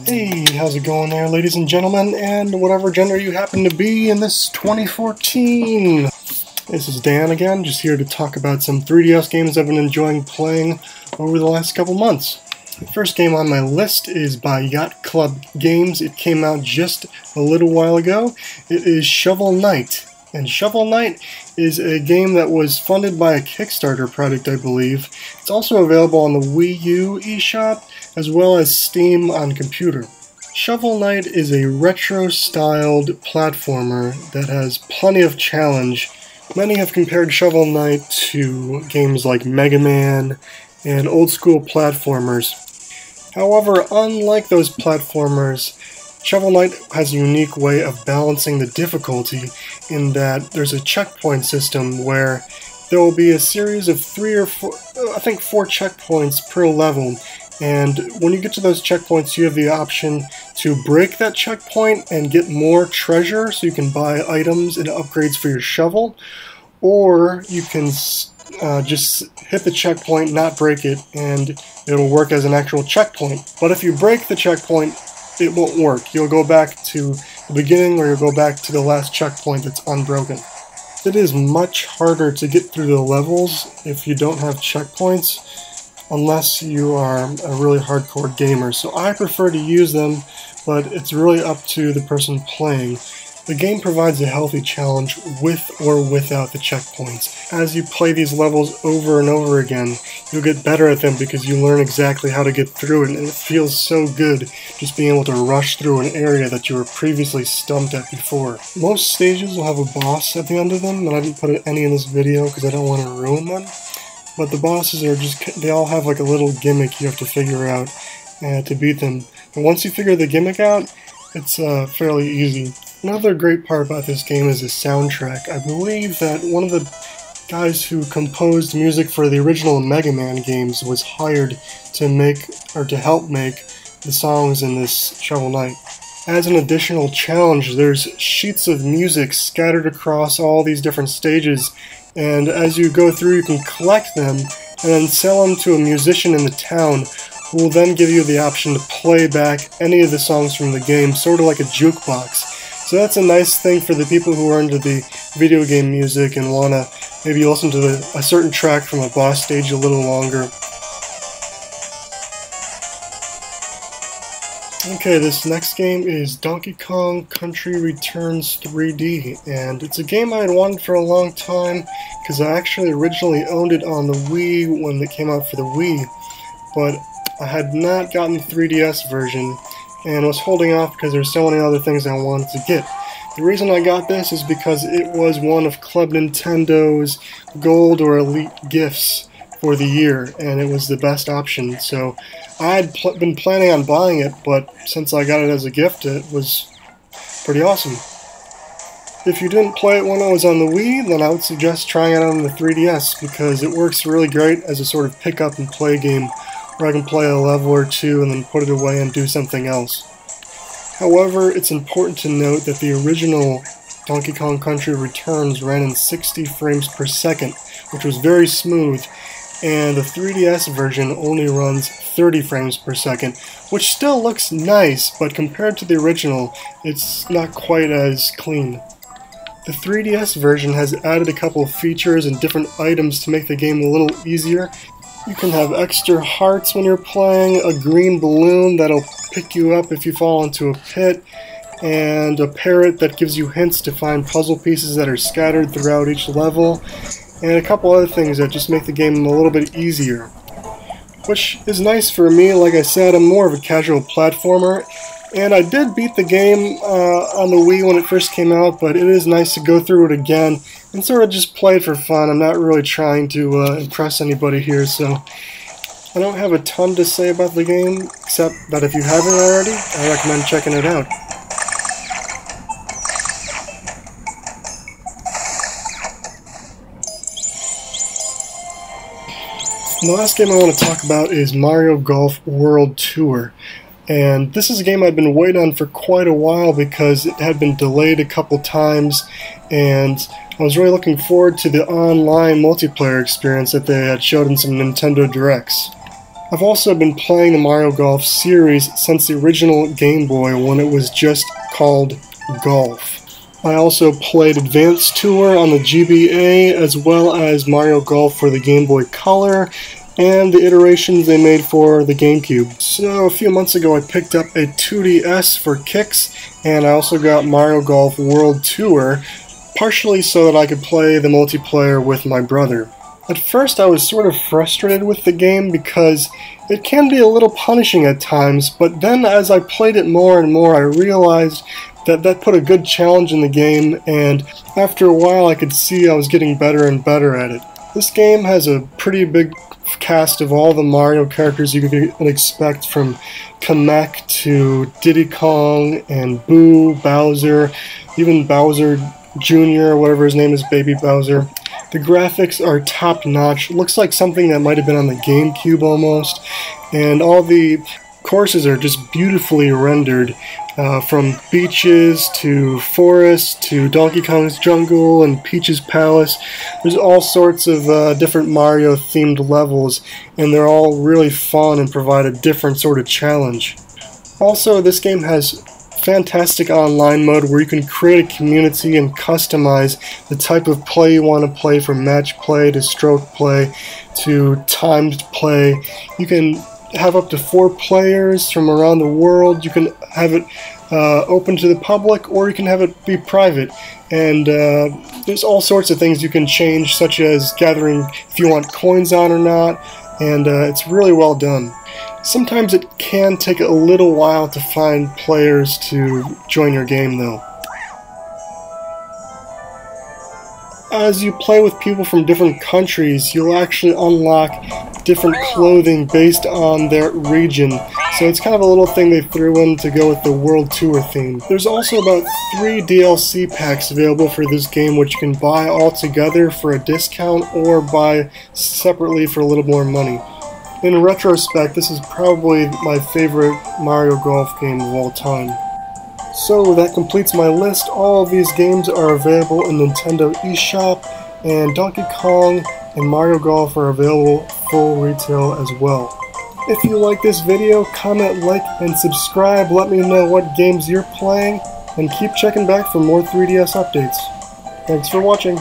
Hey, how's it going there, ladies and gentlemen, and whatever gender you happen to be in this 2014? This is Dan again, just here to talk about some 3DS games I've been enjoying playing over the last couple months. The first game on my list is by Yacht Club Games. It came out just a little while ago. It is Shovel Knight. And Shovel Knight is a game that was funded by a Kickstarter project, I believe. It's also available on the Wii U eShop, as well as Steam on computer. Shovel Knight is a retro-styled platformer that has plenty of challenge. Many have compared Shovel Knight to games like Mega Man and old-school platformers. However, unlike those platformers, Shovel Knight has a unique way of balancing the difficulty in that there's a checkpoint system where there will be a series of 4 checkpoints per level, and when you get to those checkpoints you have the option to break that checkpoint and get more treasure so you can buy items and upgrades for your shovel, or you can just hit the checkpoint, not break it, and it'll work as an actual checkpoint. But if you break the checkpoint, it won't work. You'll go back to the beginning or you'll go back to the last checkpoint that's unbroken. It is much harder to get through the levels if you don't have checkpoints, unless you are a really hardcore gamer. So I prefer to use them, but it's really up to the person playing. The game provides a healthy challenge with or without the checkpoints. As you play these levels over and over again, you'll get better at them because you learn exactly how to get through it, and it feels so good just being able to rush through an area that you were previously stumped at before. Most stages will have a boss at the end of them, and I didn't put any in this video because I don't want to ruin them. But the bosses are they all have like a little gimmick you have to figure out to beat them. And once you figure the gimmick out, it's fairly easy. Another great part about this game is the soundtrack. I believe that one of the guys who composed music for the original Mega Man games was hired to help make the songs in this Shovel Knight. As an additional challenge, there's sheets of music scattered across all these different stages, and as you go through you can collect them and then sell them to a musician in the town, who will then give you the option to play back any of the songs from the game, sort of like a jukebox. So that's a nice thing for the people who are into the video game music and want to maybe listen to a certain track from a boss stage a little longer. Okay, this next game is Donkey Kong Country Returns 3D, and it's a game I had wanted for a long time because I actually originally owned it on the Wii when it came out for the Wii, but I had not gotten the 3DS version and was holding off because there's so many other things I wanted to get. The reason I got this is because it was one of Club Nintendo's Gold or Elite gifts for the year, and it was the best option. So I had been planning on buying it, but since I got it as a gift, it was pretty awesome. If you didn't play it when it was on the Wii, then I would suggest trying it on the 3DS because it works really great as a sort of pick up and play game, where I can play a level or two and then put it away and do something else. However, it's important to note that the original Donkey Kong Country Returns ran in 60 frames per second, which was very smooth, and the 3DS version only runs 30 frames per second, which still looks nice, but compared to the original, it's not quite as clean. The 3DS version has added a couple of features and different items to make the game a little easier. You can have extra hearts when you're playing, a green balloon that'll pick you up if you fall into a pit, and a parrot that gives you hints to find puzzle pieces that are scattered throughout each level, and a couple other things that just make the game a little bit easier. Which is nice for me. Like I said, I'm more of a casual platformer, and I did beat the game on the Wii when it first came out, but it is nice to go through it again and sort of just play it for fun. I'm not really trying to impress anybody here, so I don't have a ton to say about the game, except that if you haven't already, I recommend checking it out. And the last game I want to talk about is Mario Golf World Tour. And this is a game I've been waiting on for quite a while because it had been delayed a couple times, and I was really looking forward to the online multiplayer experience that they had showed in some Nintendo Directs. I've also been playing the Mario Golf series since the original Game Boy when it was just called Golf. I also played Advanced Tour on the GBA as well as Mario Golf for the Game Boy Color and the iterations they made for the GameCube. So a few months ago I picked up a 2DS for kicks, and I also got Mario Golf World Tour, partially so that I could play the multiplayer with my brother. At first I was sort of frustrated with the game because it can be a little punishing at times, but then as I played it more and more I realized that put a good challenge in the game, and after a while I could see I was getting better and better at it. This game has a pretty big cast of all the Mario characters you could expect, from Kamek to Diddy Kong and Boo, Bowser, even Bowser Jr., whatever his name is, Baby Bowser. The graphics are top-notch. Looks like something that might have been on the GameCube almost, and all the courses are just beautifully rendered, from beaches to forests to Donkey Kong's jungle and Peach's palace. There's all sorts of different Mario-themed levels, and they're all really fun and provide a different sort of challenge. Also, this game has fantastic online mode where you can create a community and customize the type of play you want to play, from match play to stroke play to timed play. You can have up to 4 players from around the world. You can have it open to the public, or you can have it be private, and there's all sorts of things you can change, such as gathering if you want coins on or not, and it's really well done. Sometimes it can take a little while to find players to join your game though. As you play with people from different countries, you'll actually unlock different clothing based on their region. So it's kind of a little thing they threw in to go with the World Tour theme. There's also about 3 DLC packs available for this game, which you can buy all together for a discount or buy separately for a little more money. In retrospect, this is probably my favorite Mario Golf game of all time. So that completes my list. All of these games are available in Nintendo eShop, and Donkey Kong and Mario Golf are available full retail as well. If you like this video, comment, like, and subscribe. Let me know what games you're playing, and keep checking back for more 3DS updates. Thanks for watching.